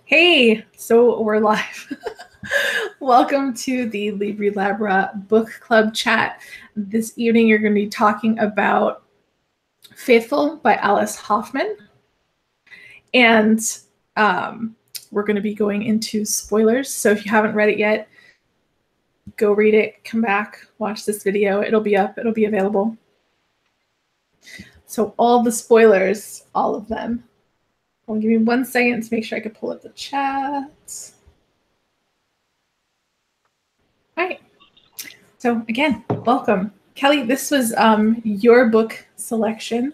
Hey, so we're live. Welcome to the Libri Labra book club chat. This evening you're going to be talking about Faithful by Alice Hoffman. And we're going to be going into spoilers. So if you haven't read it yet, go read it, come back, watch this video. It'll be up, it'll be available. So all the spoilers, all of them. Well, give me 1 second to make sure I can pull up the chat. All right. So again, welcome. Kelly, this was your book selection.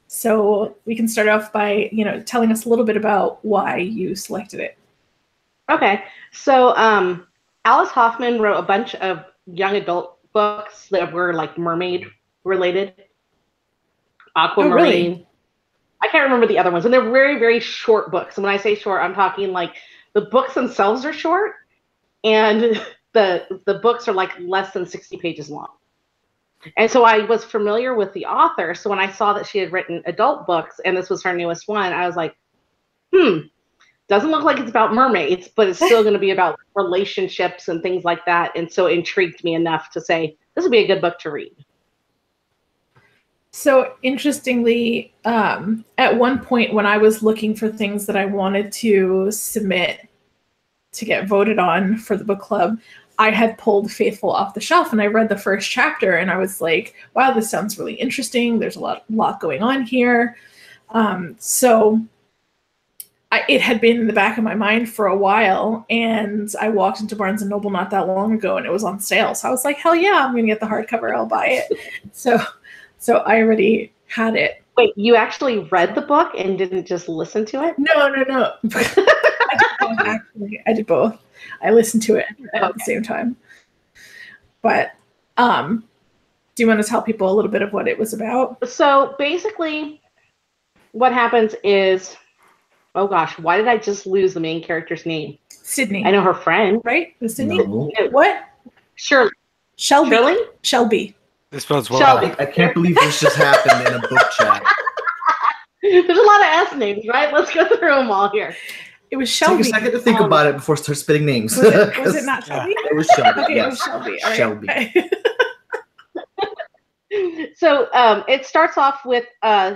So we can start off by, telling us a little bit about why you selected it. Okay. So Alice Hoffman wrote a bunch of young adult books that were like mermaid related. Aquamarine. Oh, really? I can't remember the other ones. And they're very, very short books. And when I say short, I'm talking like the books themselves are short and the books are like less than 60 pages long. And so I was familiar with the author. So when I saw that she had written adult books and this was her newest one, I was like, doesn't look like it's about mermaids, but it's still going to be about relationships and things like that. And so it intrigued me enough to say, this would be a good book to read. So interestingly, at one point when I was looking for things that I wanted to submit to get voted on for the book club, I had pulled Faithful off the shelf and I read the first chapter and I was like, wow, this sounds really interesting. There's a lot going on here. It had been in the back of my mind for a while, and I walked into Barnes & Noble not that long ago and it was on sale. So I was like, hell yeah, I'm going to get the hardcover. I'll buy it. So I already had it. Wait, you actually read the book and didn't just listen to it? No. I did both. I listened to it at the same time. But do you want to tell people a little bit of what it was about? So basically what happens is, oh gosh, why did I just lose the main character's name? Sydney. I know her friend. Right? Was Sydney? No. What? Shirley. Shelby. This bodes well. Shelby. I can't believe this just happened in a book chat. There's a lot of S names, right? Let's go through them all here. It was Shelby. Take a second to think about it before I start spitting names. Was it not Shelby? It was Shelby. Okay, yes. it was Shelby. All right. Shelby. Okay. So it starts off with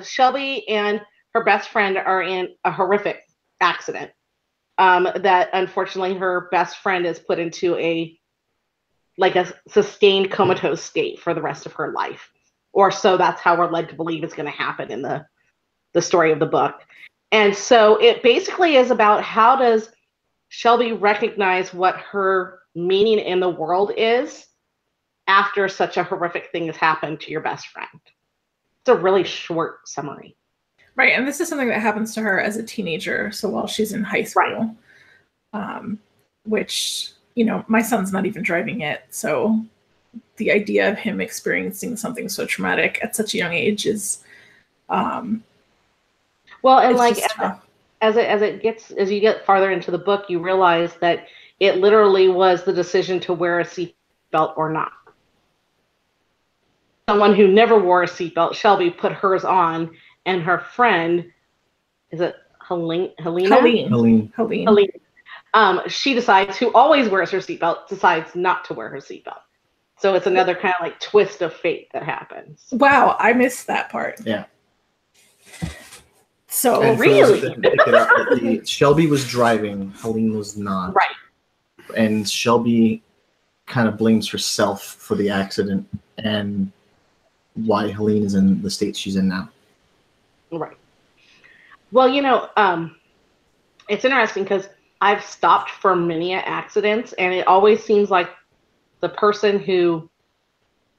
Shelby and her best friend are in a horrific accident that unfortunately her best friend is put into a sustained comatose state for the rest of her life. Or so that's how we're led to believe it's going to happen in the story of the book. And so it basically is about how does Shelby recognize what her meaning in the world is after such a horrific thing has happened to your best friend. It's a really short summary. Right, and this is something that happens to her as a teenager, so while she's in high school, which, my son's not even driving yet, so the idea of him experiencing something so traumatic at such a young age is, well, and like as you get farther into the book, you realize that it literally was the decision to wear a seatbelt or not. Someone who never wore a seatbelt, Shelby, put hers on, and her friend, is it Helene? She decides, who always wears her seatbelt, decides not to wear her seatbelt. So it's another kind of like twist of fate that happens. Wow, I missed that part. Yeah. So and really, Shelby was driving, Helene was not. Right. And Shelby kind of blames herself for the accident and why Helene is in the state she's in now. Right. Well, it's interesting because I've stopped for many accidents, and it always seems like the person who,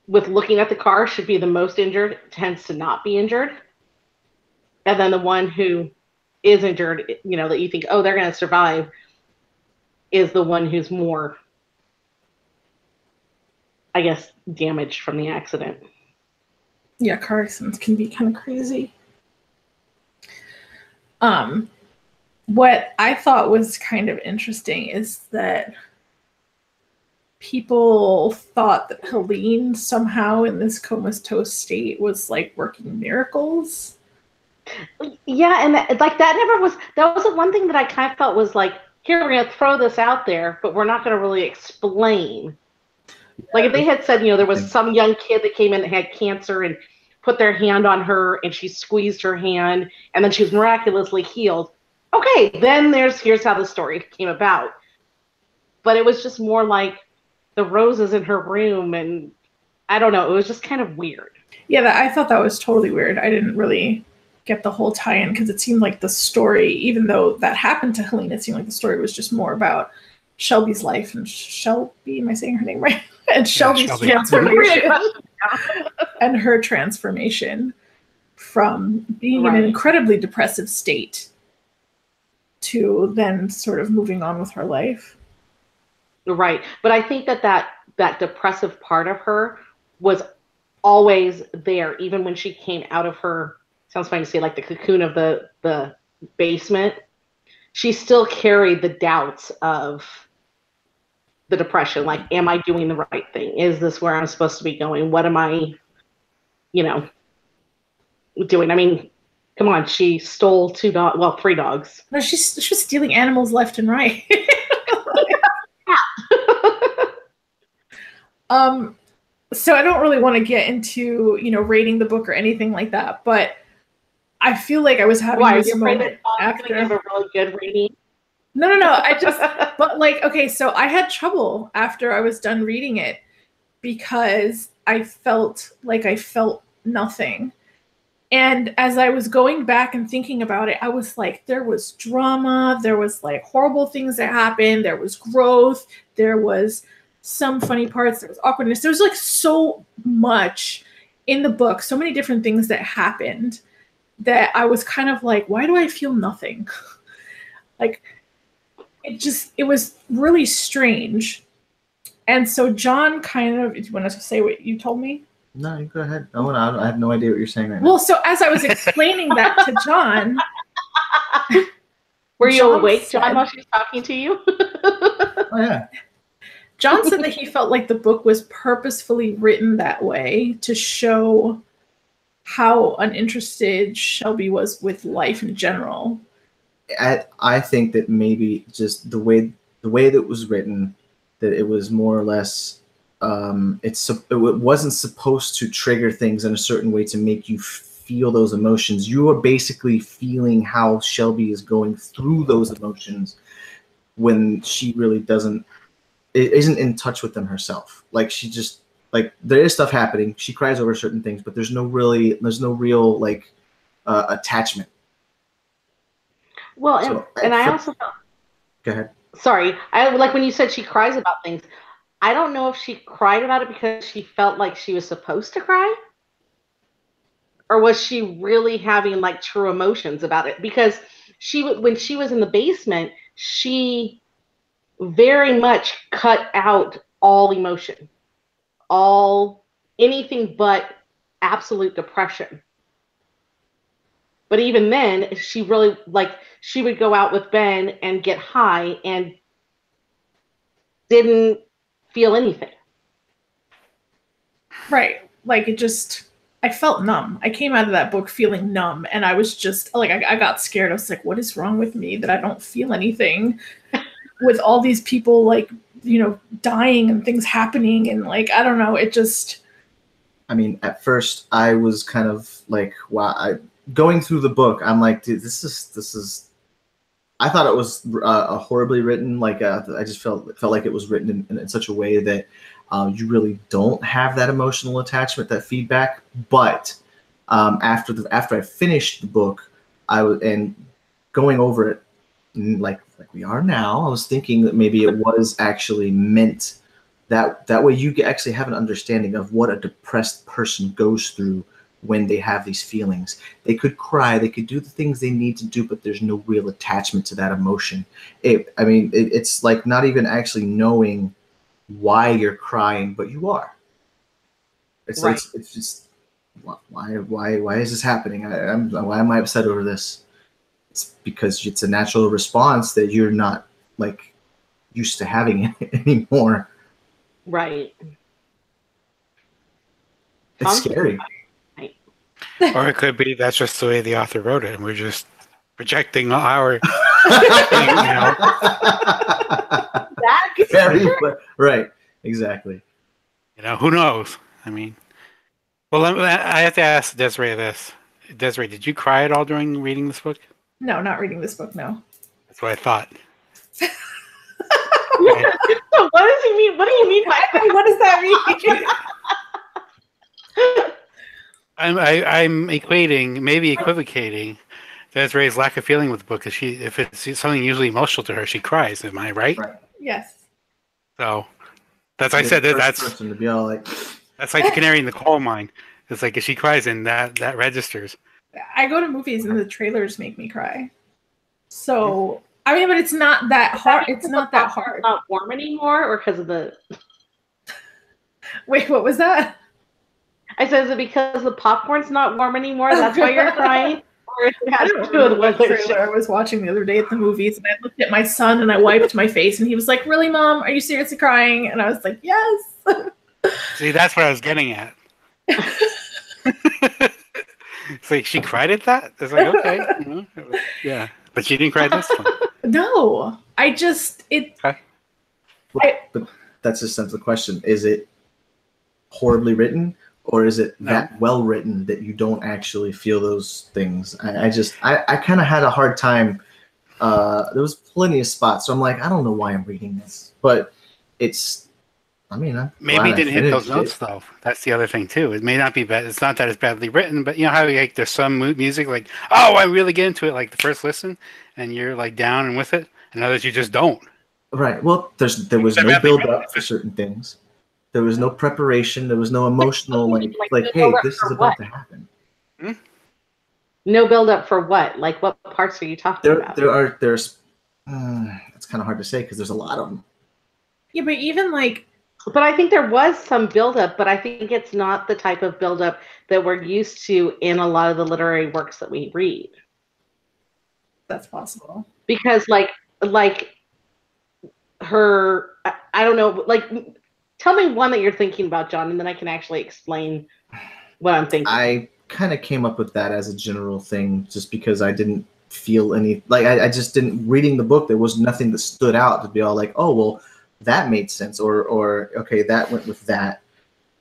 with looking at the car, should be the most injured tends to not be injured. And then the one who is injured, that you think, oh, they're going to survive, is the one who's more, I guess, damaged from the accident. Yeah, car accidents can be kind of crazy. What I thought was kind of interesting is that people thought that Helene somehow in this comatose state was like working miracles. Yeah, and that wasn't one thing that I kind of felt was like, here, we're going to throw this out there, but we're not going to really explain. Like if they had said, there was some young kid that came in that had cancer and put their hand on her and she squeezed her hand and then she was miraculously healed. Okay, then here's how the story came about. But it was just more like the roses in her room, and I don't know, it was just kind of weird. Yeah, I thought that was totally weird. I didn't really get the whole tie-in because it seemed like the story, even though that happened to Helene, it seemed like the story was just more about Shelby's life and Shelby, am I saying her name right? And Shelby's transformation and her transformation from being in an incredibly depressive state to then sort of moving on with her life. Right. But I think that depressive part of her was always there, even when she came out of her, sounds funny to say, like the cocoon of the basement. She still carried the doubts of the depression. Like, am I doing the right thing? Is this where I'm supposed to be going? What am I, doing? I mean, come on, she stole 3 dogs. No, she's stealing animals left and right. So I don't really want to get into, rating the book or anything like that, but I feel like I was having this moment after. Give a really good rating. No. But okay, so I had trouble after I was done reading it because I felt nothing. And as I was going back and thinking about it, I was like, there was drama, there was horrible things that happened, there was growth, there was some funny parts, there was awkwardness, there was so much in the book, so many different things that happened that I was kind of like, why do I feel nothing? It was really strange. And so John kind of, do you want to say what you told me? No, you go ahead. I have no idea what you're saying right now. Well, so as I was explaining that to John. Were you awake, John, while she was talking to you? Oh, yeah. John said that he felt like the book was purposefully written that way to show how uninterested Shelby was with life in general. I think that maybe just the way that it was written, that it was more or less, it wasn't supposed to trigger things in a certain way to make you feel those emotions. You are basically feeling how Shelby is going through those emotions when she really isn't in touch with them herself. She just, there is stuff happening. She cries over certain things, but there's no real attachment. Well, I also felt. Go ahead. Sorry, I like when you said she cries about things. I don't know if she cried about it because she felt like she was supposed to cry, or was she really having true emotions about it? Because when she was in the basement, she very much cut out all emotion, anything but absolute depression. But even then, she really she would go out with Ben and get high and didn't feel anything. Right. I felt numb. I came out of that book feeling numb, and I was just I got scared. I was like, what is wrong with me that I don't feel anything with all these people dying and things happening, and I don't know, it just. I mean, at first I was kind of wow. Going through the book, I'm like, dude, this is. I thought it was horribly written. I just felt like it was written in such a way that you really don't have that emotional attachment, that feedback. But after I finished the book, and going over it, like we are now, I was thinking that maybe it was actually meant that way you actually have an understanding of what a depressed person goes through when they have these feelings. They could cry, they could do the things they need to do, but there's no real attachment to that emotion. It's not even actually knowing why you're crying, but you are. It's right. It's just, why is this happening? Why am I upset over this? It's because it's a natural response that you're not used to having anymore. Right. It's scary. Or it could be that's just the way the author wrote it, and we're just projecting our thing, Right, exactly. Who knows? I mean, well, I have to ask Desiree this. Desiree, did you cry at all during reading this book? No, not reading this book, no. That's what I thought. So what does he mean? What do you mean by that? What does that mean? I'm equating, maybe equivocating, Desiree's lack of feeling with the book. Because if it's something usually emotional to her, she cries. Am I right? Yes. So that's why I said that's person to be all like. That's like the canary in the coal mine. It's like if she cries, and that registers. I go to movies and the trailers make me cry. So I mean, but it's not that hard. It's not that hard. Not warm anymore, or because of the. Wait, what was that? I said, is it because the popcorn's not warm anymore? That's why you're crying? Or it has to do with what trailer I was watching the other day at the movies, and I looked at my son and I wiped my face, and he was like, "Really, Mom? Are you seriously crying?" And I was like, "Yes." See, that's what I was getting at. It's like she cried at that. It's like okay, yeah, but she didn't cry this one. No, I just But that's just the question: is it horribly written? Or is it that well written that you don't actually feel those things? I kind of had a hard time. There was plenty of spots, so I'm like, I don't know why I'm reading this, but it's. I mean, maybe it didn't hit those notes though. That's the other thing too. It may not be bad. It's not that it's badly written, but you know how like there's some music like, oh, I really get into it like the first listen, and you're like down and with it, and others you just don't. Right. Well, there was no build up for certain things. There was no preparation. There was no emotional like hey, this is about to happen. No build up for what? Like what parts are you talking about? There's it's kind of hard to say because there's a lot of them. Yeah, but even like. But I think there was some build up, but I think it's not the type of build up that we're used to in a lot of the literary works that we read. That's possible. Because like her, I don't know, like. Tell me one that you're thinking about, John, and then I can actually explain what I'm thinking. I kind of came up with that as a general thing just because I didn't feel any... Like, I just didn't... Reading the book, there was nothing that stood out to be all like, oh, well, that made sense, or okay, that went with that.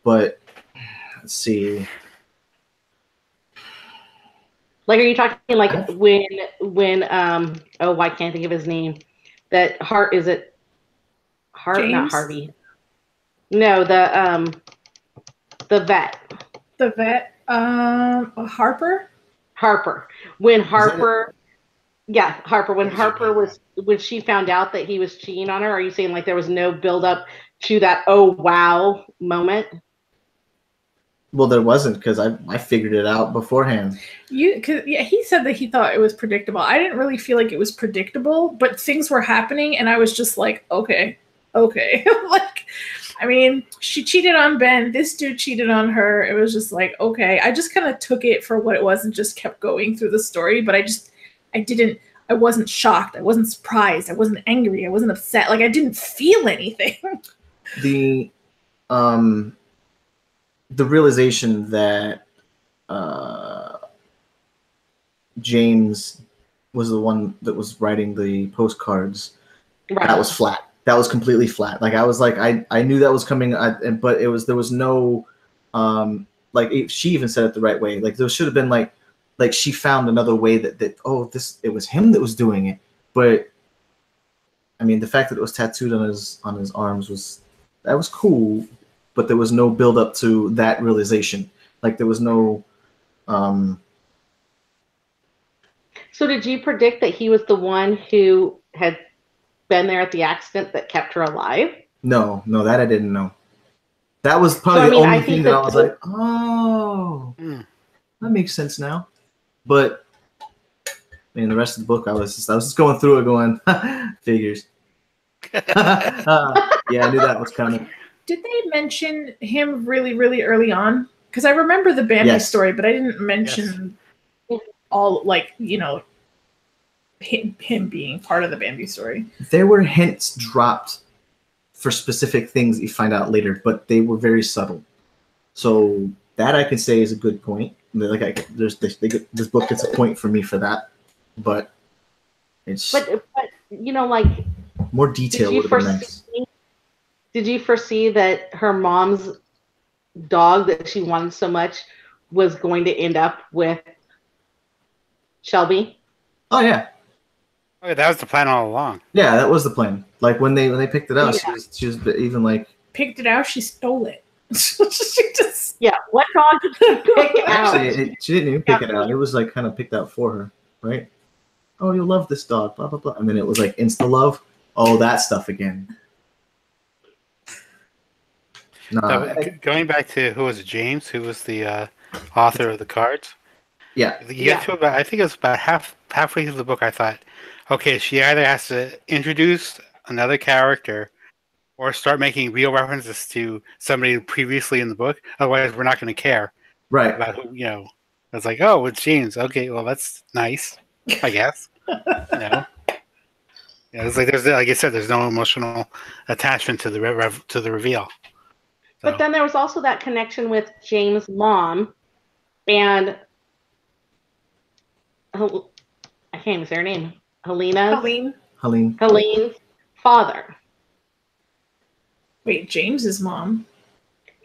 But, let's see... Like, are you talking like when oh, I can't think of his name. That Hart, is it Hart? James? Not Harvey. No, the vet. The vet, Harper. Harper. When Harper, yeah, Harper. When Harper was, when she found out that he was cheating on her, are you saying like there was no build up to that oh wow moment? Well, there wasn't because I figured it out beforehand. He said that he thought it was predictable. I didn't really feel like it was predictable, but things were happening, and I was just like, okay. Like, I mean, she cheated on Ben. This dude cheated on her. It was just like, okay. I just kind of took it for what it was and just kept going through the story. But I wasn't shocked. I wasn't surprised. I wasn't angry. I wasn't upset. Like, I didn't feel anything. The realization that James was the one that was writing the postcards, Right. That was flat. That was completely flat. Like I was like, I knew that was coming, but there was no, like she even said it the right way. Like there should have been like she found another way that it was him that was doing it. But I mean, the fact that it was tattooed on his arms was cool, but there was no build up to that realization. Like there was no. So did you predict that he was the one who had been there at the accident that kept her alive? No, that I didn't know. That was probably the only thing that I was like, oh, that makes sense now. But I mean, the rest of the book, I was just going through it, going figures. Yeah, I knew that was coming. Did they mention him really, really early on? Because I remember the Bambi story, but I didn't mention all, like, you know, him being part of the Bambi story. There were hints dropped for specific things that you find out later, but they were very subtle. So that I can say is a good point. like this book gets a point for me for that, but it's but you know, like, more detail would have been nice. Did you foresee that her mom's dog that she wanted so much was going to end up with Shelby? Oh yeah. Oh, that was the plan all along. Yeah, that was the plan. Like when they picked it out, Yeah. she was even like Picked it out. She stole it. She just Yeah. What dog did she pick out? actually she didn't even pick it out. It was like kind of picked out for her, right? Oh, you'll love this dog, blah blah blah. And then it was like insta love. Oh, that stuff again. Going back to who was it, James, who was the author of the cards. Yeah. You get to about, I think it was about halfway through the book. I thought, okay, she either has to introduce another character or start making real references to somebody previously in the book. Otherwise, we're not going to care Right. about who. You know, it's like, oh, it's James. Okay, well, that's nice, I guess. You know, yeah, it's like there's, like I said, there's no emotional attachment to the reveal. So. But then there was also that connection with James' mom and I can't even say her name. Helene's father. Wait, James's mom.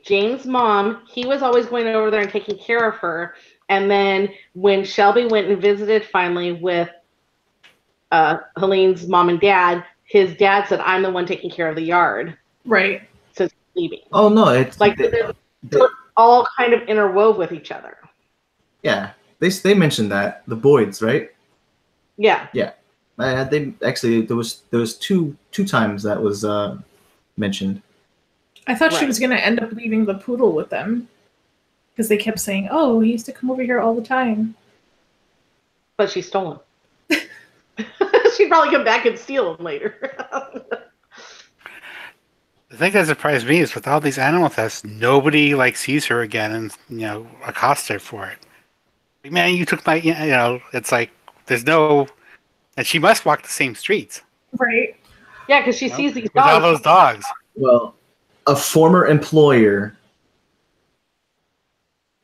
James' mom, he was always going over there and taking care of her. And then when Shelby went and visited finally with Helene's mom and dad, his dad said, I'm the one taking care of the yard. Right. Since leaving. Oh no, it's like they're all kind of interwove with each other. Yeah. They mentioned that, the Boyds, right? Yeah. Yeah. They actually there was two times that was mentioned. I thought she was going to end up leaving the poodle with them because they kept saying, "Oh, he used to come over here all the time." But she stole him. She'd probably come back and steal him later. The thing that surprised me is with all these animal tests, nobody like sees her again and accosts her for it. Like, man, you took my, it's like there's no, and she must walk the same streets. Right. Yeah, because she sees these with dogs. all those dogs. Well, a former employer,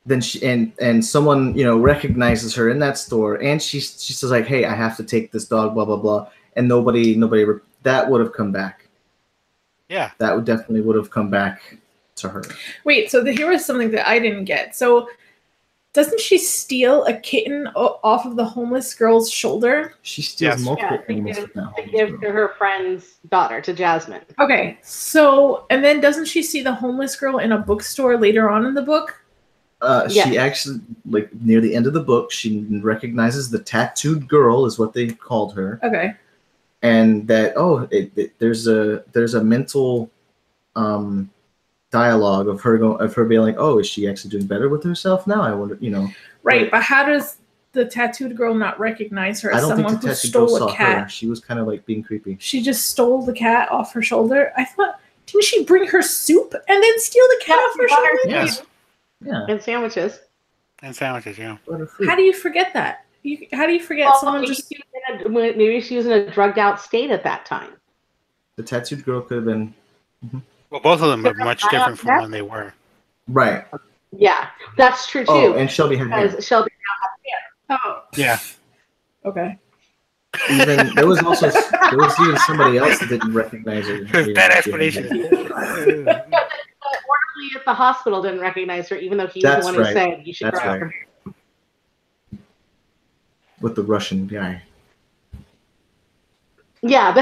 then she and someone recognizes her in that store, and she says like, "Hey, I have to take this dog," blah blah blah, and nobody that would have come back. Yeah, that would have come back to her. Wait, so here was something that I didn't get. So, doesn't she steal a kitten off of the homeless girl's shoulder? She steals multiple animals from that to give to her friend's daughter, to Jasmine. Okay, so and then doesn't she see the homeless girl in a bookstore later on in the book? She actually, like near the end of the book, she recognizes the tattooed girl is what they called her. Okay. And that there's a mental dialogue of her being like, oh, is she actually doing better with herself now? I wonder, Right, but how does the tattooed girl not recognize her as someone who stole a cat? Her. She was kind of like being creepy. She just stole the cat off her shoulder. I thought, didn't she bring her soup and then steal the cat off her shoulder? Yes. Yeah. And sandwiches. Yeah. How do you forget that? How do you forget someone just... Maybe she was in a drugged out state at that time. The tattooed girl could have been... Mm-hmm. Well, both of them were much different from when they were. Right. Yeah, that's true too. Oh, and Shelby had hair. Shelby now has hair. Oh. Yeah. Okay. There was even somebody else that didn't recognize her. Bad explanation. The orderly at the hospital didn't recognize her, even though he was the one who said you should grab her. With the Russian guy. Yeah.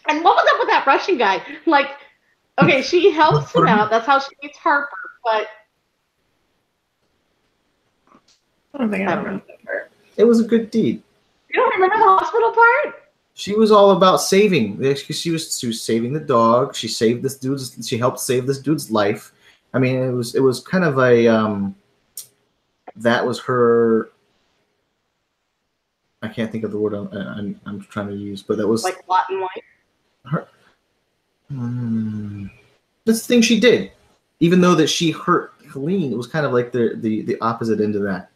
And what was up with that Russian guy? Like, okay, she helps him out. That's how she meets Harper, but I don't think I remember that part. It was a good deed. You don't remember the hospital part? She was all about saving. She was saving the dog. She helped save this dude's life. I mean, it was kind of a that was her. I can't think of the word I'm trying to use, but that was like black and white. Her. That's the thing she did. Even though that she hurt Helene, it was kind of like the opposite end of that.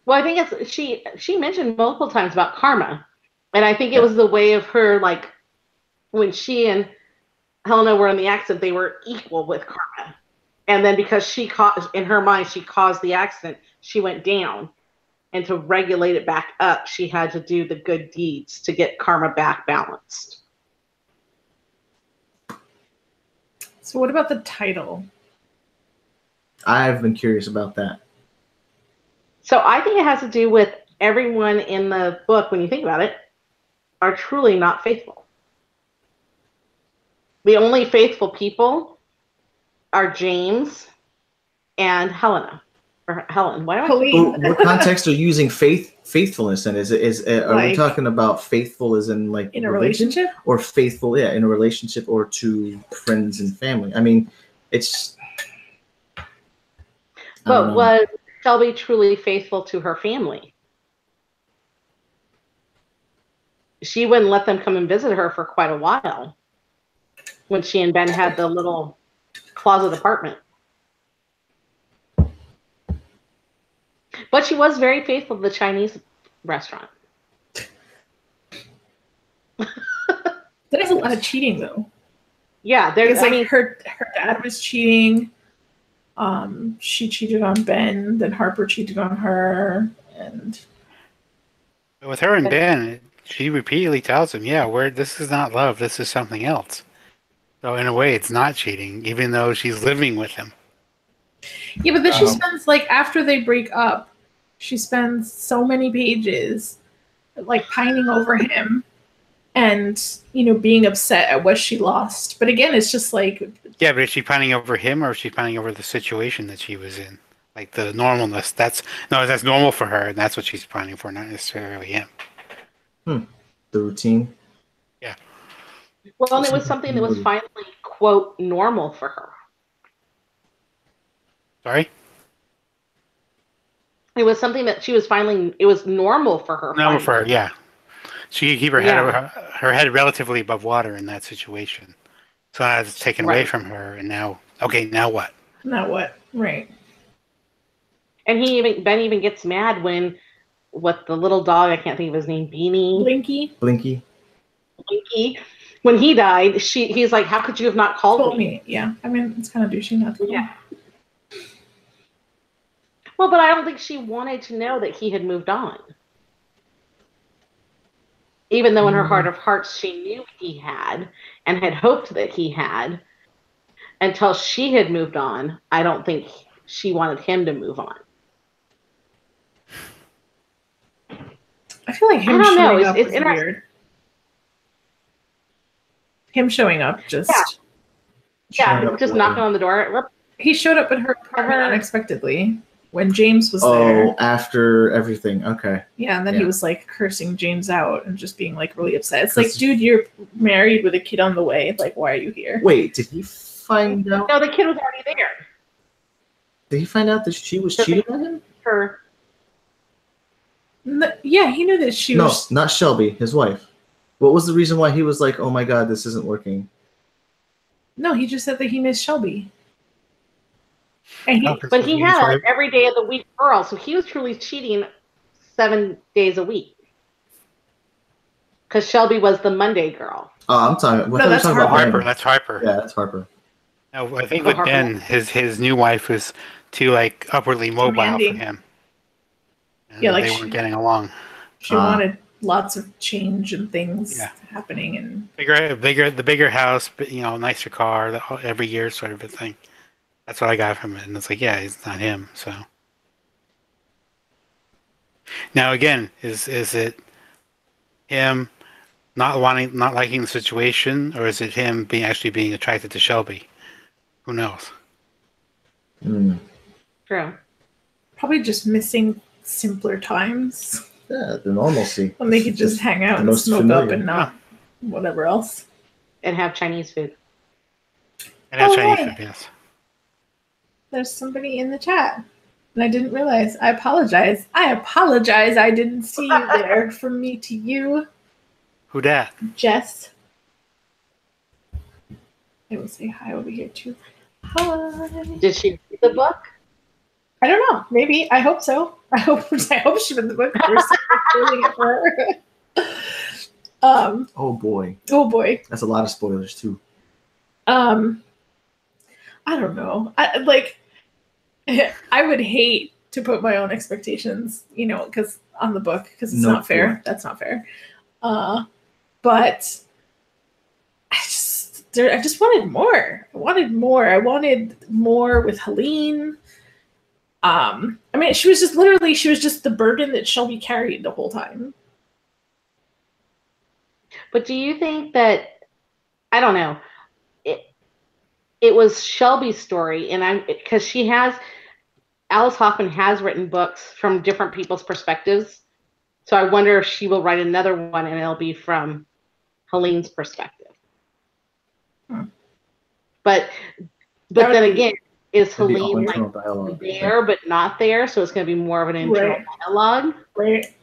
Well, I think she mentioned multiple times about karma. And I think it was the way of her, like, when she and Helena were in the accident, they were equal with karma. And then because in her mind, she caused the accident, she went down. And to regulate it back up, she had to do the good deeds to get karma back balanced. So what about the title? I've been curious about that. So I think it has to do with everyone in the book, when you think about it, are truly not faithful. The only faithful people are James and Helena. Or Helen. Why do I Helene. What context are you using faithfulness in? Are we Like, talking about faithful as in like in a religion? relationship? Or faithful, in a relationship or to friends and family? I mean, it's. But was Shelby truly faithful to her family? She wouldn't let them come and visit her for quite a while when she and Ben had the little closet apartment. But she was very faithful to the Chinese restaurant. There's a lot of cheating though. Yeah, there's. Because like her dad was cheating. She cheated on Ben. Then Harper cheated on her, and With her and Ben, she repeatedly tells him, "Yeah, this is not love. This is something else." So in a way, it's not cheating, even though she's living with him. yeah, but then she spends like after they break up, she spends so many pages like pining over him and being upset at what she lost. But again, it's just like, Yeah, but is she pining over him or is she pining over the situation that she was in? Like the normalness. That's normal for her, and that's what she's pining for, not necessarily him. The routine. Yeah. Well, and it was something that was finally, quote, normal for her. Sorry? It was something that she was finally, it was normal for her. Normal for her, yeah. She could keep her head relatively above water in that situation. So now it's taken away from her, and now what? now what? Right. And Ben even gets mad when, what, the little dog, I can't think of his name, Blinky. Blinky. When he died, he's like, how could you have not called me? Yeah. I mean, it's kind of douchey not to. Yeah. Well, but I don't think she wanted to know that he had moved on. Even though in her heart of hearts she knew he had and had hoped that he had, until she had moved on, I don't think she wanted him to move on. I feel like him showing up was weird. Him showing up just knocking on the door. He showed up at her apartment unexpectedly when James was there. Oh, after everything. Okay. Yeah, and then he was like cursing James out and just being like really upset. It's like, dude, you're married with a kid on the way. Like, why are you here? Wait, did he find out? No, the kid was already there. Did he find out that she was cheating on him? Yeah, he knew that she was. No, not Shelby, his wife. What was the reason why he was like, oh my God, this isn't working? No, he just said that he missed Shelby. And but he had an every day of the week girl, so he was truly cheating 7 days a week. Because Shelby was the Monday girl. Oh, I'm talking. No, that's Harper. That's Harper. Yeah, that's Harper. No, I think with Ben, his new wife was too like upwardly mobile for him. And yeah, like they weren't getting along. She wanted lots of change and things happening, and the bigger house, but nicer car every year, sort of a thing. That's what I got from it, and it's like, yeah, it's not him. So now again, is it him not liking the situation, or is it him being attracted to Shelby? Who knows? True. Probably just missing simpler times. Yeah, the normalcy. When they could just hang out and smoke up and not whatever else. And have Chinese food. And have Chinese food, yes. There's somebody in the chat. And I didn't realize. I apologize. I didn't see you there. From me to you. Who dat? Jess. I will say hi over here too. Hi. Did she read the book? I don't know. Maybe. I hope so. I hope she read the book. We're spoiling it for her. Oh boy. Oh boy. That's a lot of spoilers too. I don't know. I would hate to put my own expectations, because on the book, because it's No not fair. point. That's not fair. But I just wanted more. I wanted more with Helene. I mean, she was just the burden that Shelby carried the whole time. But do you think that, I don't know, it was Shelby's story, and because Alice Hoffman has written books from different people's perspectives, so I wonder if she will write another one and it'll be from Helene's perspective. But then again, is Helene like dialogue there but not there? So it's going to be more of an internal dialogue. Right.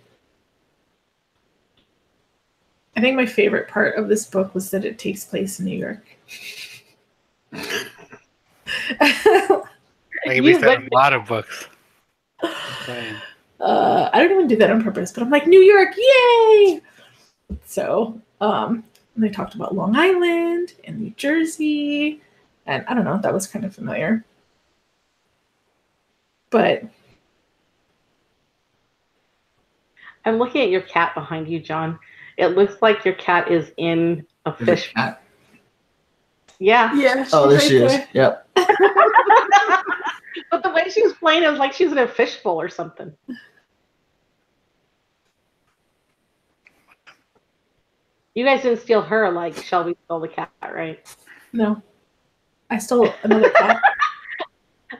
I think my favorite part of this book was that it takes place in New York. Like we said, a lot of books. I don't even do that on purpose, but I'm like, New York, yay! So, they talked about Long Island and New Jersey, and I don't know, that was kind of familiar. But I'm looking at your cat behind you, John. It looks like your cat is in a fish. Cat? Yeah. Yeah. Oh, there she is. Yep. But the way she was playing, it was like she's in a fishbowl or something. You guys didn't steal her like Shelby stole the cat, right? No. I stole another cat.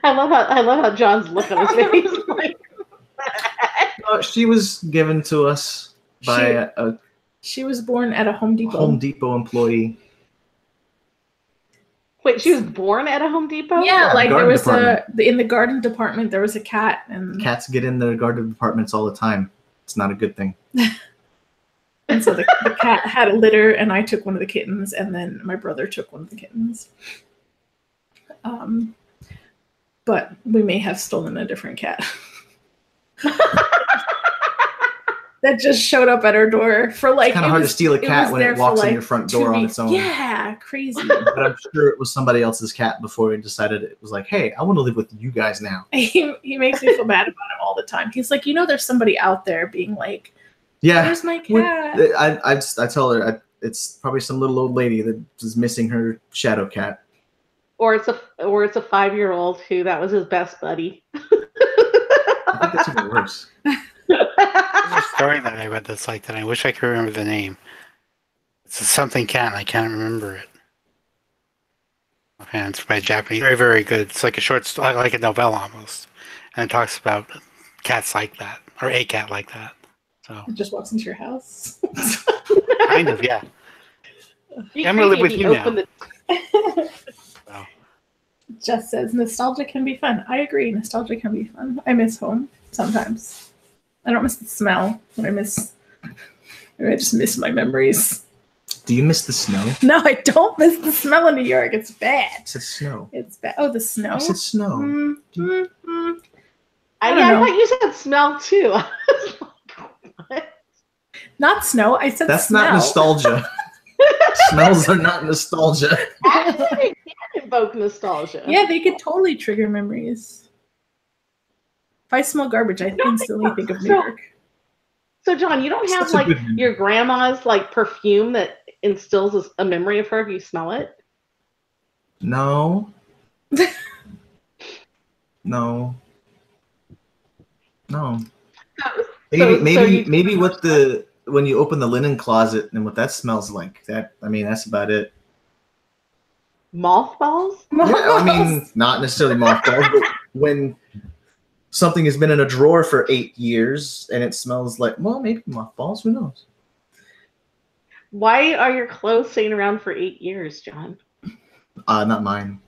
I love how John's look on his face. Like, She was given to us by a She was born at a Home Depot. Home Depot employee. wait, she was born at a Home Depot? Yeah, like there garden was department. in the garden department there was a cat, and Cats get in the garden departments all the time. It's not a good thing. and so the cat had a litter, and I took one of the kittens, and then my brother took one of the kittens. But we may have stolen a different cat. That just showed up at our door for like. It's kind of hard to steal a cat when it walks in your front door on its own. Yeah, crazy. But I'm sure it was somebody else's cat before he decided it was like, hey, I want to live with you guys now. He makes me feel bad about it all the time. He's like, there's somebody out there being like, Yeah. "Where's my cat?" I tell her it's probably some little old lady that is missing her shadow cat. Or it's a 5-year-old who that was his best buddy. I think that's even worse. There's a story that I read that's like that. I wish I could remember the name. It's a something cat, and I can't remember it. Okay, it's by Japanese. Very, very good. It's like a short story, like a novella almost. And it talks about cats like that, or a cat like that. So It just walks into your house. kind of, yeah. I'm gonna live with you now. So, Jess says, nostalgia can be fun. I agree. Nostalgia can be fun. I miss home sometimes. I don't miss the smell, but I just miss my memories. Do you miss the snow? No, I don't miss the smell of New York. It's bad. I said snow. It's bad. Oh, the snow? I said snow. I thought you said smell too. I was like, what? Not snow. I said That's smell. not nostalgia. Smells are not nostalgia. Actually, they can invoke nostalgia. Yeah, they could totally trigger memories. If I smell garbage, I instantly think of New York. So, John, you don't have like your grandma's like perfume that instills a memory of her if you smell it? No. No. Maybe what when you open the linen closet and what that smells like. That's about it. Mothballs? Yeah, I mean, not necessarily mothballs, but when something has been in a drawer for 8 years and it smells like, well, maybe mothballs, who knows? Why are your clothes staying around for 8 years, John? Not mine.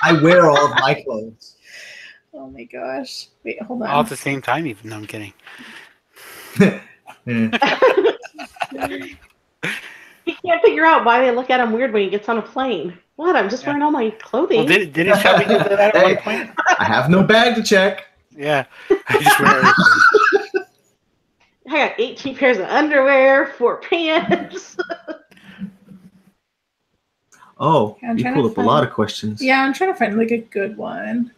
I wear all of my clothes. Oh my gosh. Wait, hold on. all at the same time, even. No, I'm kidding. He can't figure out why they look at him weird when he gets on a plane. What? I'm just wearing all my clothing. Well, didn't Shelby do that at one point? I have no bag to check. Yeah. I just wear everything. I got 18 pairs of underwear, 4 pants. Oh, Yeah, I'm you trying pulled to up a lot of questions. Yeah, I'm trying to find like a good one.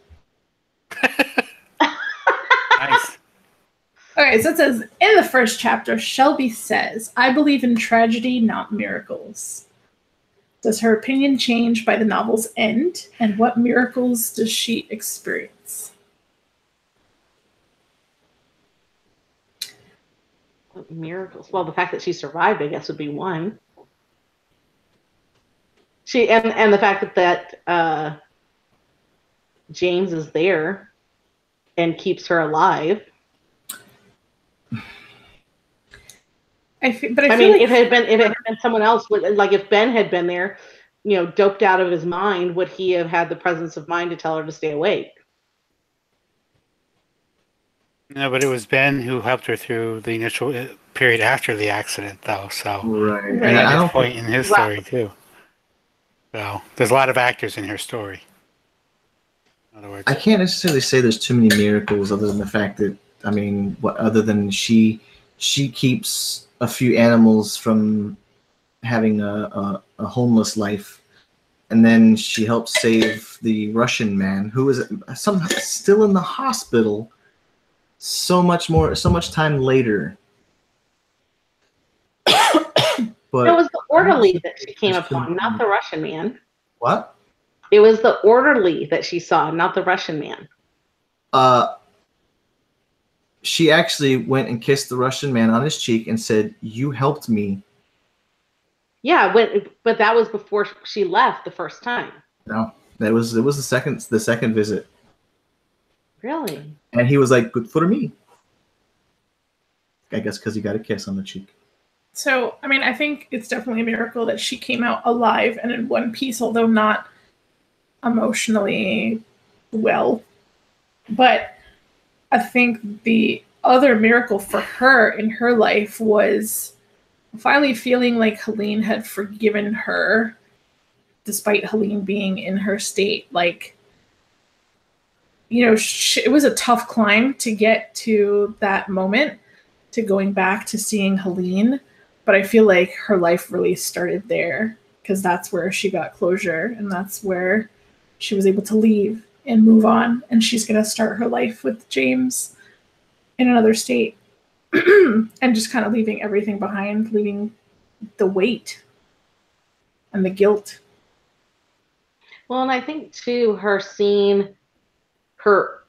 Okay, so it says, in the first chapter, Shelby says, I believe in tragedy, not miracles. Does her opinion change by the novel's end? And what miracles does she experience? What miracles? Well, the fact that she survived, I guess, would be one. And the fact that James is there and keeps her alive. I mean, like if it had been someone else, like if Ben had been there, doped out of his mind, would he have had the presence of mind to tell her to stay awake? No, but it was Ben who helped her through the initial period after the accident, though. So Right, and at I this don't point in his story too. So there's a lot of actors in her story. In other words, I can't necessarily say there's too many miracles, other than the fact that other than she keeps a few animals from having a homeless life, and then she helps save the Russian man who is somehow still in the hospital. So much time later. But it was the orderly that she came upon, not the Russian man. What? It was the orderly that she saw, not the Russian man. She actually went and kissed the Russian man on his cheek and said, "You helped me." Yeah, but that was before she left the first time. No, it was the second visit. Really? And he was like, "Good for me." I guess because he got a kiss on the cheek. So, I think it's definitely a miracle that she came out alive and in one piece, although not emotionally well. But I think the other miracle for her in her life was finally feeling like Helene had forgiven her, despite Helene being in her state. Like, it was a tough climb to get to that moment, to going back to seeing Helene. But I feel like her life really started there, because that's where she got closure, and that's where she was able to leave and move on. And she's going to start her life with James in another state and just kind of leaving everything behind, leaving the weight and the guilt. Well, and I think, too, her seeing her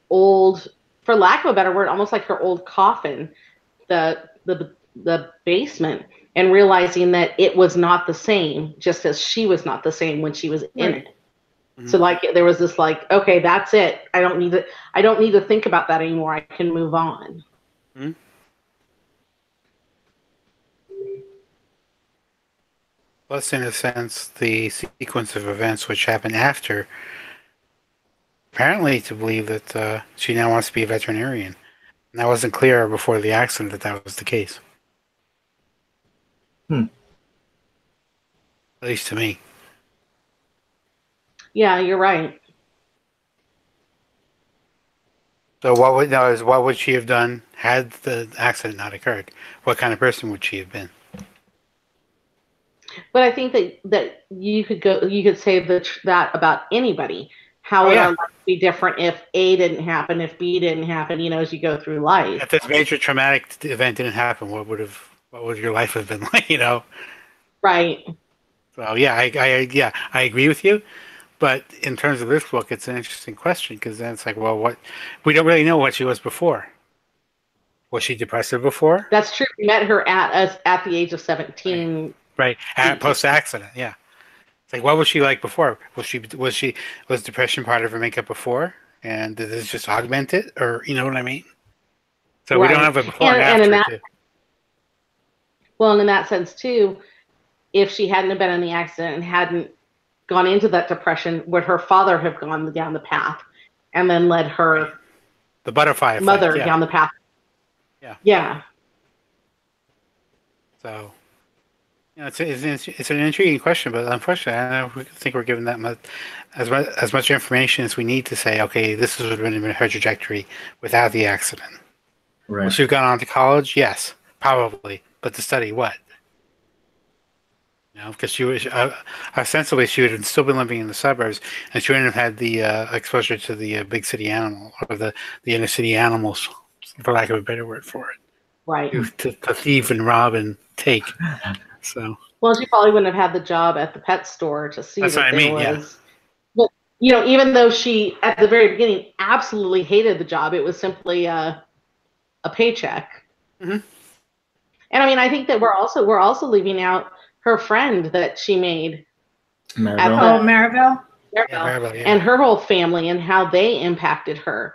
old, for lack of a better word, almost like her old coffin, the basement, and realizing that it was not the same, just as she was not the same when she was in it. Mm-hmm. So like there was this like, okay, that's it. I don't need to think about that anymore. I can move on. Mm-hmm. Plus, in a sense, the sequence of events which happened after, apparently to believe that she now wants to be a veterinarian. And that wasn't clear before the accident that was the case. At least to me. Yeah, you're right. So what would she have done had the accident not occurred? What kind of person would she have been? But I think that you could say that about anybody. How would our life be different if A didn't happen, if B didn't happen, as you go through life? If this major traumatic event didn't happen, what would your life have been like, Right. So yeah, I agree with you. But in terms of this book, it's an interesting question, because then it's like, well, we don't really know what she was before. Was she depressive before? That's true. We met her at the age of 17. Right. Post accident, yeah. It's like, what was she like before? Was depression part of her makeup before? And did this just augment it? Or you know what I mean? So we don't have a before and after. Well, and in that sense too, if she hadn't been in the accident and hadn't gone into that depression, would her father have gone down the path and then led her, the butterfly mother, effect, down the path? Yeah. Yeah. So, it's an intriguing question, but unfortunately, I don't think we're given that much as much information as we need to say, okay, this would have been her trajectory without the accident. Right. Would she have gone on to college? Yes, probably. But to study what? Because she was ostensibly she would have still been living in the suburbs, and she wouldn't have had the exposure to the big city animal or the inner city animals. for lack of a better word for it. Right. To thieve and rob and take. So. Well, she probably wouldn't have had the job at the pet store to see That's that what I there mean, was. But even though she at the very beginning absolutely hated the job, it was simply a paycheck. Mm-hmm. And I mean, I think that we're also leaving out her friend that she made. Maribel. Maribel. Maribel, yeah. And her whole family and how they impacted her.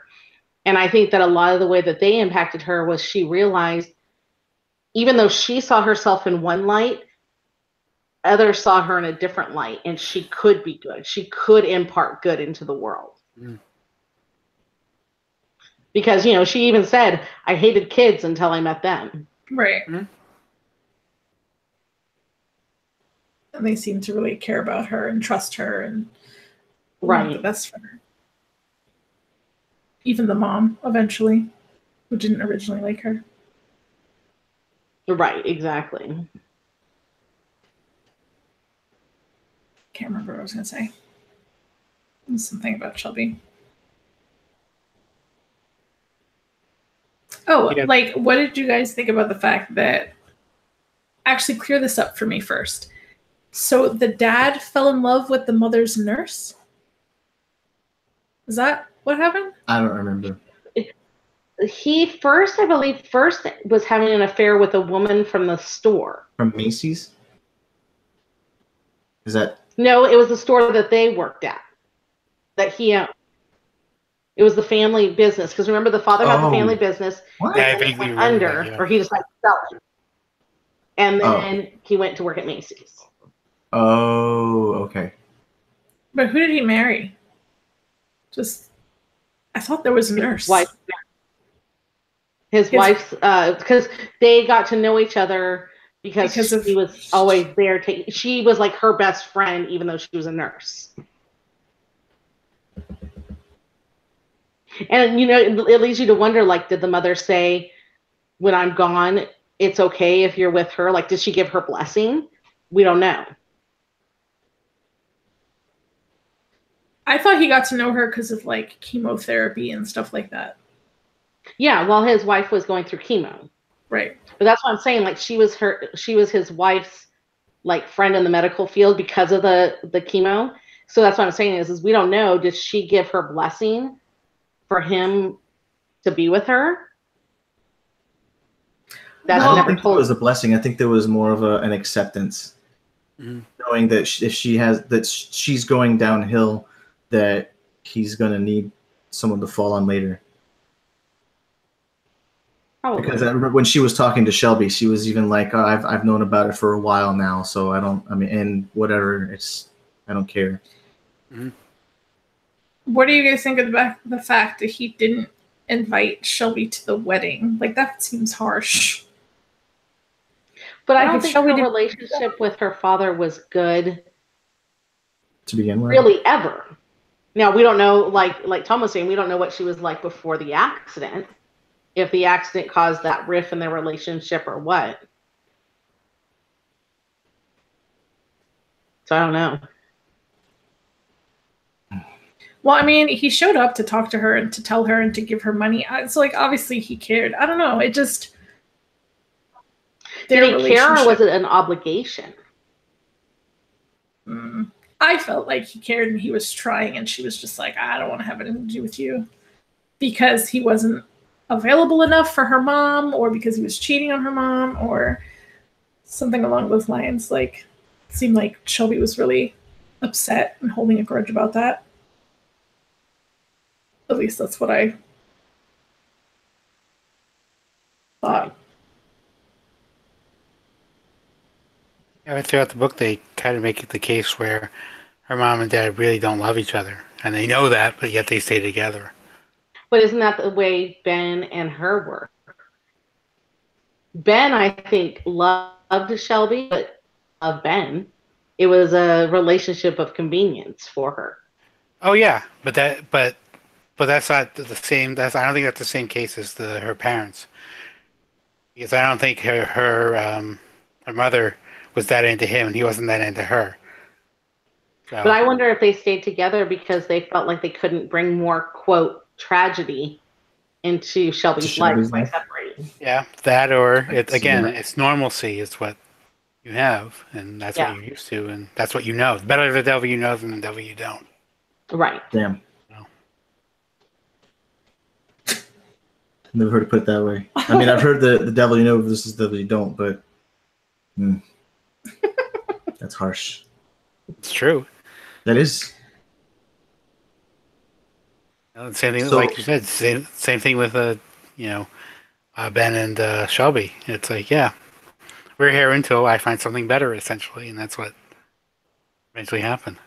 And I think that a lot of the way that they impacted her was she realized, even though she saw herself in one light, others saw her in a different light, and she could be good. She could impart good into the world. Mm. Because, she even said, I hated kids until I met them. Right. Mm-hmm. And they seem to really care about her and trust her and want the best for her. Even the mom, eventually, who didn't originally like her. Right, exactly. Can't remember what I was going to say. Something about Shelby. Oh, yeah. What did you guys think about the fact that... Actually, clear this up for me first. So the dad fell in love with the mother's nurse? Is that what happened? I don't remember. He first was having an affair with a woman from the store. From Macy's? Is that... No, it was the store that they worked at. That he owned. It was the family business. Because remember, the father had the family business. What? And then it went under, or he decided to sell it. And then he went to work at Macy's. Oh, okay. But who did he marry? I thought there was a nurse. His wife's, because they got to know each other because he was always there. She was like her best friend, even though she was a nurse. And, it leads you to wonder, did the mother say, when I'm gone, it's okay if you're with her? Did she give her blessing? We don't know. I thought he got to know her because of chemotherapy and stuff like that. Yeah, while his wife was going through chemo. Right. But that's what I'm saying. She was his wife's friend in the medical field because of the chemo. So that's what I'm saying is we don't know. Did she give her blessing for him to be with her? That's I never think told. It was a blessing. I think there was more of an acceptance, knowing that if she's going downhill, that he's going to need someone to fall on later. Probably. Because I remember when she was talking to Shelby, she was even like, "Oh, I've known about it for a while now, so I don't care." Mm-hmm. What do you guys think of the fact that he didn't invite Shelby to the wedding? That seems harsh. But I don't think her relationship with her father was good to begin with. Really, ever. Now, we don't know, like Tom was saying, we don't know what she was like before the accident. If the accident caused that rift in their relationship or what. So I don't know. Well, I mean, he showed up to talk to her and to tell her and to give her money. So, obviously he cared. I don't know. It just... Did he care or was it an obligation? I felt like he cared and he was trying, and she was just like, I don't want to have anything to do with you. Because he wasn't available enough for her mom, or because he was cheating on her mom, or something along those lines. It seemed like Shelby was really upset and holding a grudge about that. At least that's what I thought. Yeah, throughout the book, they kind of make it the case where her mom and dad really don't love each other. And they know that, but yet they stay together. But isn't that the way Ben and her were? Ben, I think, loved Shelby, but of Ben, it was a relationship of convenience for her. Oh, yeah. But that's not the same. I don't think that's the same case as her parents. Because I don't think her mother was that into him and he wasn't that into her. So. But I wonder if they stayed together because they felt like they couldn't bring more, quote, tragedy into Shelby's life by separating. Yeah, that or That's again, smart. it's normalcy is what you have, and that's Yeah. what you're used to, and that's what you know. It's better the devil you know than the devil you don't. Right. Damn. No. Never heard it put that way. I mean, I've heard the devil you know versus the devil you don't, but that's harsh. It's true. That is. Same thing, So- like you said. Same thing with Ben and Shelby. It's like, yeah, we're here until I find something better, essentially, and that's what eventually happened.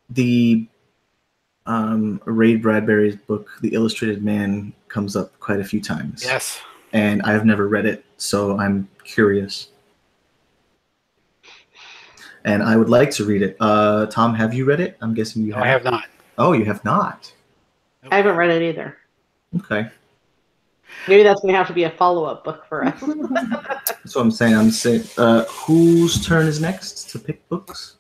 The Ray Bradbury's book, The Illustrated Man, comes up quite a few times. Yes. And I've never read it, so I'm curious. And I would like to read it. Tom, have you read it? I'm guessing you No, have. I have not. Oh, you have not. I haven't read it either. Okay. Maybe that's going to have to be a follow-up book for us. That's what I'm saying. Whose turn is next to pick books?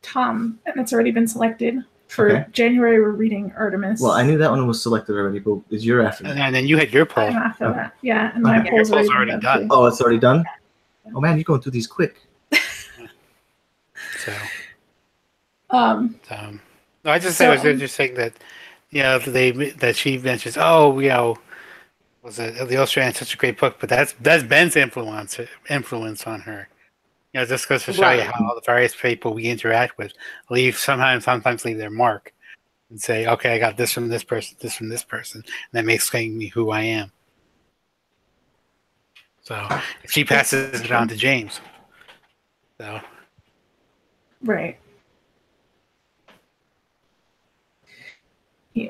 Tom, and it's already been selected. For Okay. January, we're reading Artemis. Well, I knew that one was selected already, but is your after that? And then you had your poll. I'm after Oh. that. Yeah, and my Okay. poll's Your poll's already already done. done. Too. Oh, it's already done? Oh, man, you're going through these quick. So, Um, no, I just say it was interesting that, that she mentions, was it The Illustrator had such a great book, but that's Ben's influence on her. Just goes to show you how the various people we interact with sometimes leave their mark and say, okay, I got this from this person, and that makes me who I am. So she passes it on to James. So. right.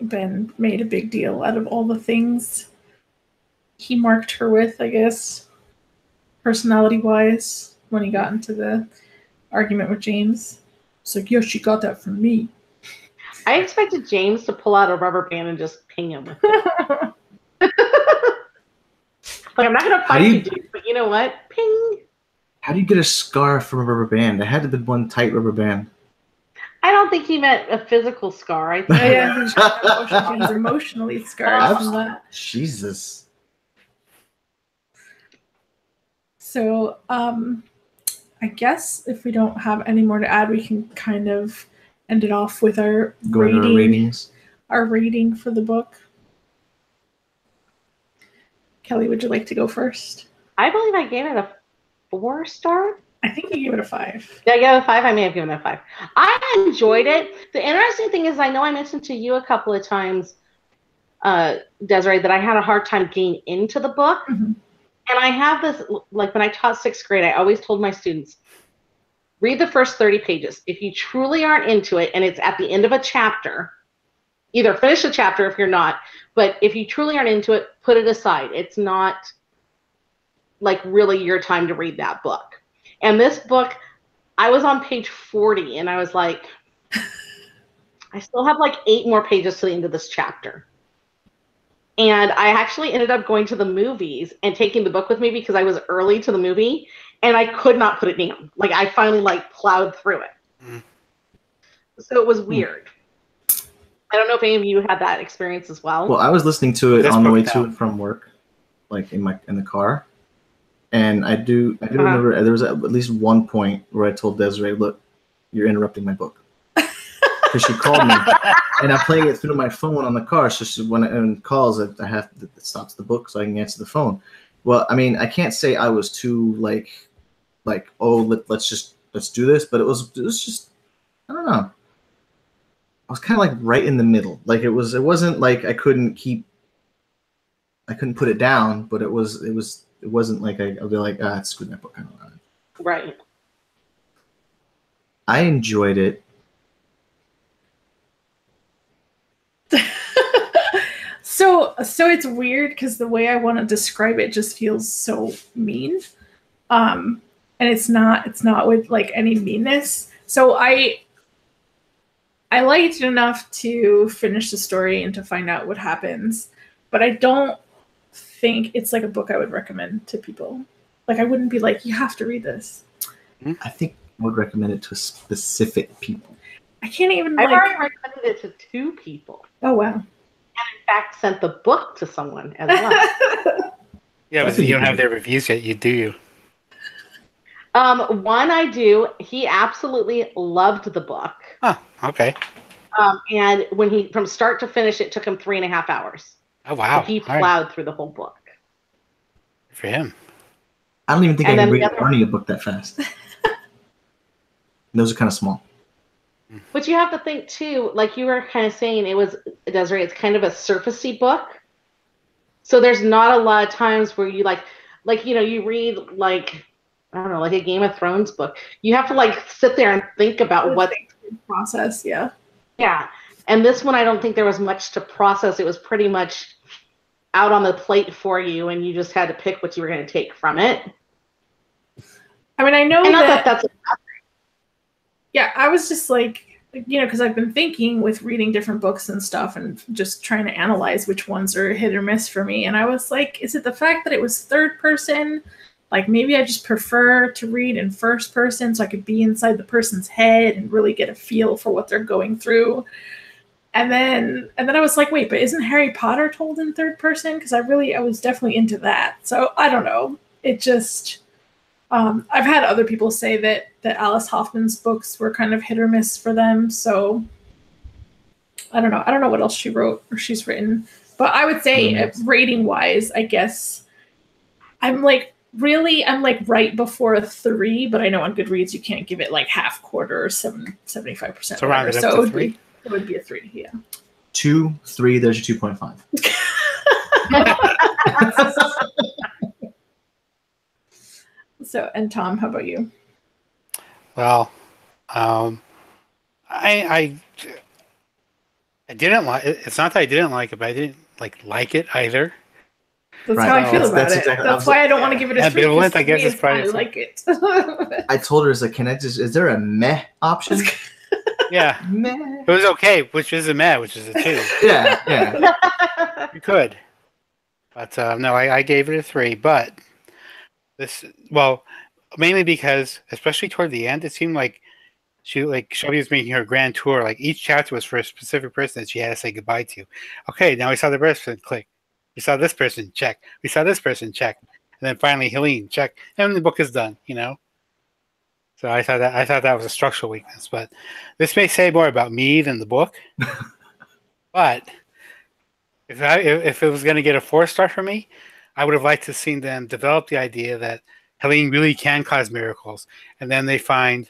Ben made a big deal out of all the things he marked her with, I guess, personality-wise, when he got into the argument with James. It's like, yeah, she got that from me. I expected James to pull out a rubber band and just ping him with it. Like, I'm not going to fight you, dude, but you know what? Ping! How do you get a scar from a rubber band? There had to be one tight rubber band. I don't think he meant a physical scar. I think He's emotionally scarred from that. Jesus. So, I guess if we don't have any more to add, we can kind of end it off with our ratings. Our rating for the book. Kelly, would you like to go first? I believe I gave it a 4-star. I think you gave it a 5. Did I give it a 5? I may have given it a 5. I enjoyed it. The interesting thing is, I know I mentioned to you a couple of times, Desiree, that I had a hard time getting into the book. Mm-hmm. And I have this, like when I taught 6th grade, I always told my students, read the first 30 pages. If you truly aren't into it and it's at the end of a chapter, either finish the chapter if you're not, but if you truly aren't into it, put it aside. It's not like really your time to read that book. And this book, I was on page 40 and I was like, I still have like 8 more pages to the end of this chapter. And I actually ended up going to the movies and taking the book with me because I was early to the movie and I could not put it down. Like I finally plowed through it. Mm. So it was weird. I don't know if any of you had that experience as well. Well, I was listening to it on the way to and from work, like in the car. And I do remember there was at least one point where I told Desiree, look, you're interrupting my book. Because she called me, and I'm playing it through my phone on the car. So when it calls, it stops the book so I can answer the phone. Well, I mean, I can't say I was too like let's do this, but it was just I don't know. I was kind of like right in the middle. Like it wasn't like I couldn't put it down, but it wasn't like I'll be like screw that book. I don't know. Right. I enjoyed it. So it's weird because the way I want to describe it just feels so mean, and it's not with like any meanness. So I liked it enough to finish the story and to find out what happens, but I don't think it's like a book I would recommend to people. Like I wouldn't be like, you have to read this. I think I would recommend it to specific people. I can't even. I've already recommended it to 2 people. Oh wow. in fact, sent the book to someone as well. Yeah, but you don't have their reviews yet. You do. One I do. He absolutely loved the book. Oh, okay. And when from start to finish, it took him 3.5 hours. Oh, wow. So he plowed through the whole book. Good for him. I don't even think I can read learning a book that fast. Those are kind of small. But you have to think too, like you were kind of saying, it was Desiree. It's kind of a surfacey book, so there's not a lot of times where you you read like I don't know, like a Game of Thrones book. You have to like sit there and think about what process. Yeah. And this one, I don't think there was much to process. It was pretty much out on the plate for you, and you just had to pick what you were going to take from it. I mean, I know that's. Yeah, I was just like, because I've been thinking with reading different books and stuff and just trying to analyze which ones are hit or miss for me. And I was like, is it the fact that it was third person? Like maybe I just prefer to read in first person so I could be inside the person's head and really get a feel for what they're going through. And then I was like, wait, but isn't Harry Potter told in third person? Because I was definitely into that. So I don't know. It just... I've had other people say that Alice Hoffman's books were kind of hit or miss for them. So I don't know. I don't know what else she wrote or she's written. But I would say rating wise, I guess I'm like right before a 3, but I know on Goodreads you can't give it like half quarter or 75%. So round it up to 3? It would be a 3, yeah. 2, 3, there's your 2.5. So, and Tom, how about you? Well, I didn't like it. It's not that I didn't like it, but I didn't like it either. That's how I feel about it. Exactly, that's why I don't want to give it a 3. Ambivalent, I guess it's probably. I like it. I told her, is there a meh option? Yeah. Meh. It was okay, which is a meh, which is a 2. Yeah. You could. But no, I gave it a 3, but mainly because, especially toward the end, it seemed like Shelby was making her grand tour. Like each chapter was for a specific person that she had to say goodbye to. Okay, now we saw the person, click. We saw this person, check. We saw this person, check. And then finally, Helene, check. And the book is done. So I thought that was a structural weakness. But this may say more about me than the book. But if it was going to get a 4-star for me, I would have liked to have seen them develop the idea that Helene really can cause miracles, and then they find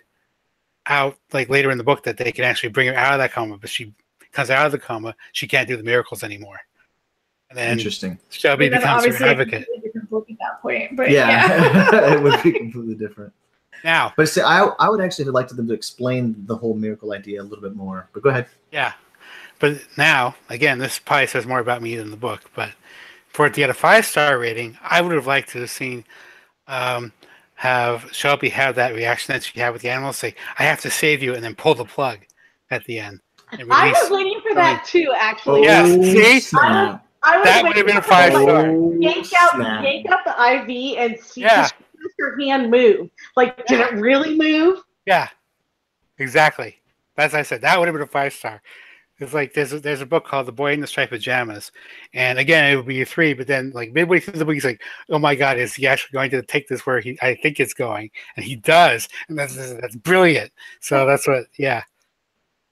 out like later in the book that they can actually bring her out of that coma, but she comes out of the coma, she can't do the miracles anymore. And then interesting. Shelby becomes her advocate. A different book at that point, but yeah. It would be completely different. Now, but see, I would actually like them to explain the whole miracle idea a little bit more. But go ahead. Yeah, but now again, this probably says more about me than the book, but. For it to get a 5-star rating, I would have liked to have seen have Shelby have that reaction that she had with the animals, say, I have to save you, and then pull the plug at the end. I was waiting for that too, actually. Yes, see? That would have been a 5-star. Yank out the IV and see her hand move. Like, did it really move? Yeah, exactly. As I said, that would have been a 5-star. It's like there's a book called The Boy in the Striped Pajamas, and again it would be a 3. But then like midway through the book, he's like, "Oh my God, is he actually going to take this where I think it's going?" And he does, and that's brilliant. So that's what, yeah.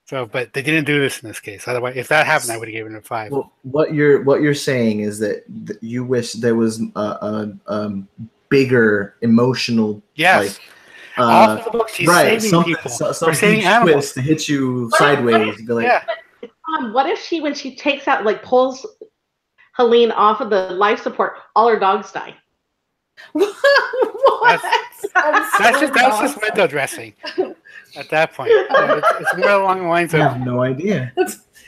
So, but they didn't do this in this case. Otherwise, if that happened, I would have given it a 5. Well, what you're saying is that you wish there was a bigger emotional. Yes. All the book, she's saving people. Some huge twist to hit you sideways. Be like, yeah. What if when she takes out, like pulls Helene off of the life support, all her dogs die? What? That's just window dressing at that point. It's more along the lines of... I have no idea.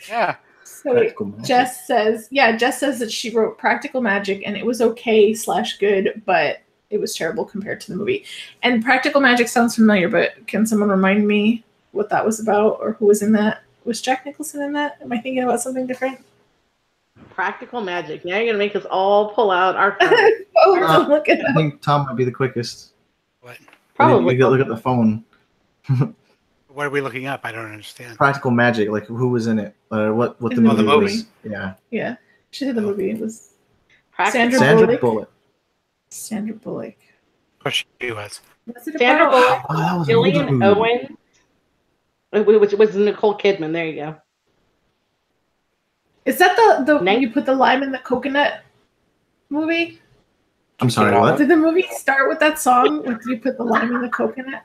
Yeah. So Jess says that she wrote Practical Magic and it was okay / good, but it was terrible compared to the movie. And Practical Magic sounds familiar, but can someone remind me what that was about or who was in that? Was Jack Nicholson in that? Am I thinking about something different? Practical Magic. Now you're going to make us all pull out our phone. I think Tom might be the quickest. What? Probably. We look at the phone. What are we looking up? I don't understand. Practical Magic, like who was in it? What the In the movie movie. was? Yeah. Yeah, she did the movie. It was Practical. Sandra Bullock. Sandra Bullock. Of course she was. What's it Sandra about? Bullock, Oh, that was an older Gillian movie. Owens, which was Nicole Kidman. There you go. Is that the Night- you put the lime in the coconut movie? I'm sorry, Yeah. what? Did the movie start with that song? With you put the lime in the coconut?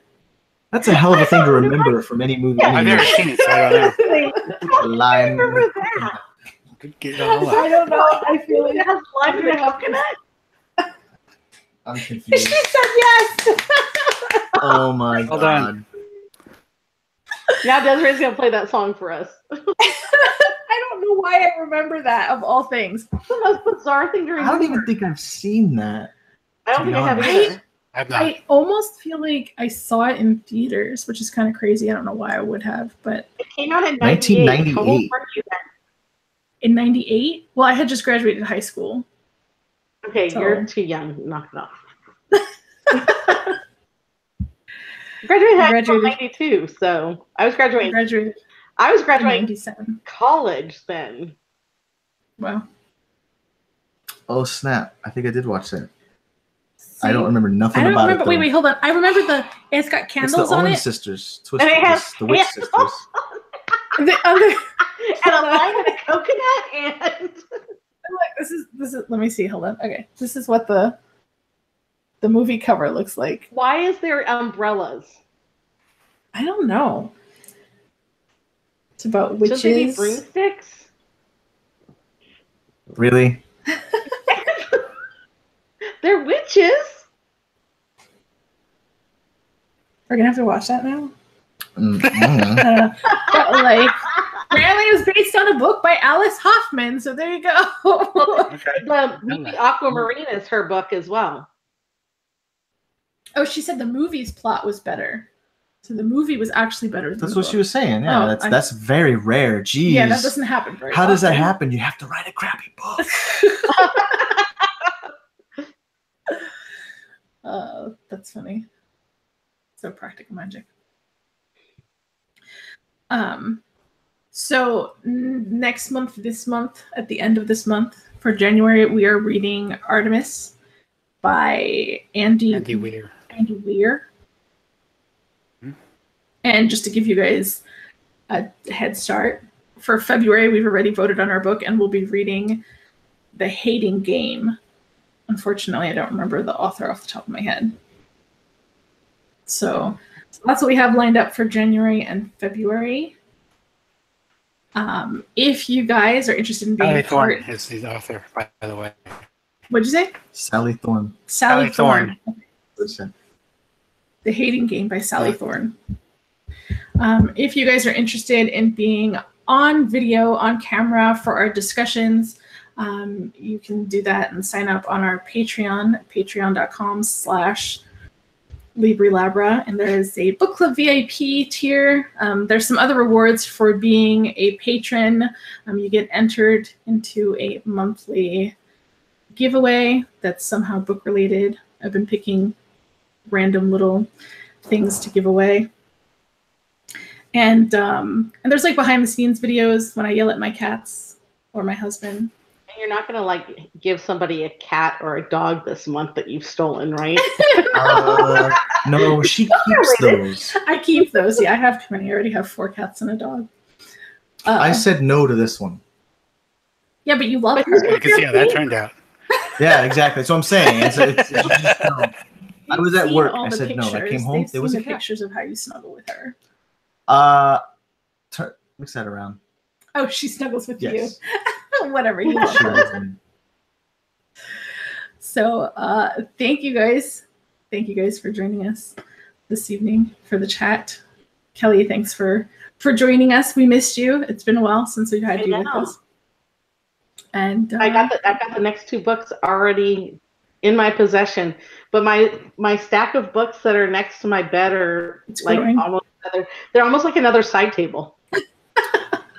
That's a hell of a thing to remember from any movie. Yeah, I've any never movie. seen it, so I don't know. Lime. Remember that? Could get it all I up. don't know. I feel like It has lime in the coconut. I'm she confused. said yes. Oh my Hold god. on. Now Desiree's gonna play that song for us. I don't know why I remember that of all things. It's the most bizarre thing to I remember. don't even think I've seen that. I don't to be think I have honest. either. I've not. I almost feel like I saw it in theaters, which is kind of crazy. I don't know why I would have, but It came out in 1998. How old 1998. were you then? in '98, well, I had just graduated high school. Okay, So- you're too young. Knock it off. Graduated high school in Graduated. 92, so I was I graduating. graduated I was in graduating '97. college then. Wow. Oh snap! I think I did watch that. See? I don't remember nothing I don't about remember. it. Wait, hold on. I remember it's got It's candles the on Owen it. sisters, And it has the Witch candles. sisters. The other. And a lime and a coconut and This is. Let me see. Hold on. Okay, this is what the movie cover looks like. why is there umbrellas? I don't know. It's about Shouldn't they be witches. broomsticks? Really? They're witches. We're gonna have to watch that now. Mm. But like, apparently it was based on a book by Alice Hoffman. So there you go. Okay. The movie Aquamarine is her book as well. Oh, she said the movie's plot was better. So the movie was actually better than That's the what book. she was saying. Yeah, Oh, that's very rare. Jeez. Yeah, that doesn't happen very How does that often. happen? You have to write a crappy book. That's funny. So practical magic. So next month, this month, at the end of this month, for January, we are reading Artemis by Andy Weir. Andy Weir. Hmm. And just to give you guys a head start, for February, we've already voted on our book and we'll be reading The Hating Game. Unfortunately, I don't remember the author off the top of my head. So that's what we have lined up for January and February. If you guys are interested in being Sally part, Thorne is the author, by the way. what'd you say? Sally Thorne. Sally Thorne. Thorne. The Hating Game by Sally Yeah. Thorne. If you guys are interested in being on video, on camera for our discussions, you can do that and sign up on our Patreon, patreon.com/Libri Labra. And there is a book club VIP tier. There's some other rewards for being a patron. You get entered into a monthly giveaway that's somehow book related. I've been picking random little things to give away. And there's like behind the scenes videos when I yell at my cats or my husband. And you're not gonna like give somebody a cat or a dog this month that you've stolen, right? No, she keeps those. I keep those. Yeah, I have too many. I already have 4 cats and a dog. I said no to this one. Yeah, but you love But her. You can see how that turned out. Yeah, exactly. That's what I'm saying. It's just, no. I was at They've work. seen all I the said no. I pictures. came home. They've There was seen a the cat. pictures of how you snuggle with her. Mix that around. Oh, she snuggles with Yes. you. Whatever, you love She her. loves me. So thank you guys. Thank you guys for joining us this evening for the chat. Kelly, thanks for joining us. We missed you. It's been a while since we've had you with know. us. And I got the next 2 books already in my possession, but my stack of books that are next to my bed are It's like growing. they're almost like another side table.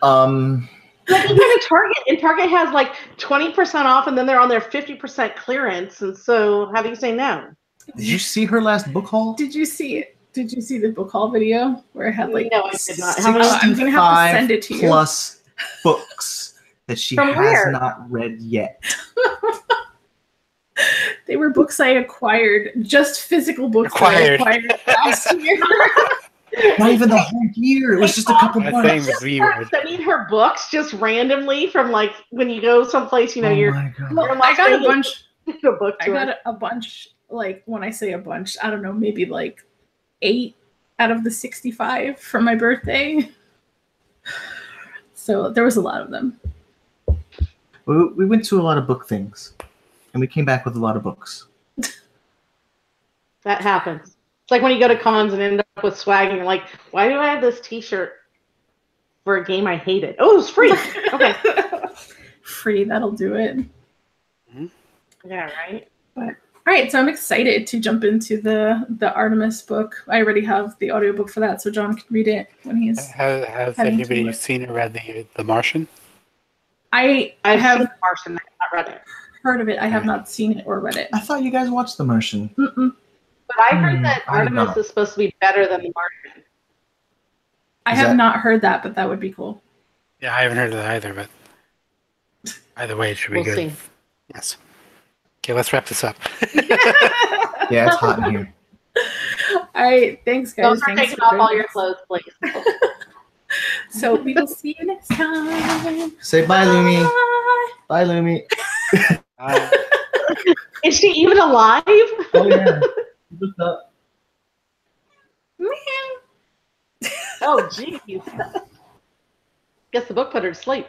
Like even in Target, and Target has like 20% off, and then they're on their 50% clearance. And so, how do you say no? Did you see her last book haul? Did you see it? Did you see the book haul video where it had like? No, I did not. How many? I'm gonna have to send it to you. Plus books that she From has where? not read yet. They were books I acquired, just physical books Acquired. that I acquired last year. Not even the whole year. It was just a couple That months. thing was Start weird. sending her books just randomly from like when you go someplace, you know, Oh you're my God. Well, You're I got a Vegas. bunch. a book I tour. got a bunch. Like when I say a bunch, I don't know, maybe like 8 out of the 65 for my birthday. So there was a lot of them. We went to a lot of book things, and we came back with a lot of books. That happens. It's like when you go to cons and end up with swag and you're like, why do I have this t-shirt for a game I hated? Oh, it's free. Okay. Free, that'll do it. Yeah, right? But all right, so I'm excited to jump into the Artemis book. I already have the audiobook for that, so John can read it when he's Has heading anybody to it. seen or read the Martian? I I've have seen Martian. I have not read it. heard of it. I have not seen it or read it. I thought you guys watched The Martian. Mm-mm. But I heard that I did Artemis not. is supposed to be better than the Martian. I Is have that- not heard that, but that would be cool. Yeah, I haven't heard of that either, but either way, it should be We'll good. see. Yes. Okay, let's wrap this up. Yeah, it's hot in here. All right, thanks guys. Don't start Thanks taking for off joining all your us. clothes, please. So we will see you next time. Say bye, Lumi. Bye. Bye, Lumi. Is she even alive? Oh, yeah. What's up? Oh, geez. Guess the book put her to sleep.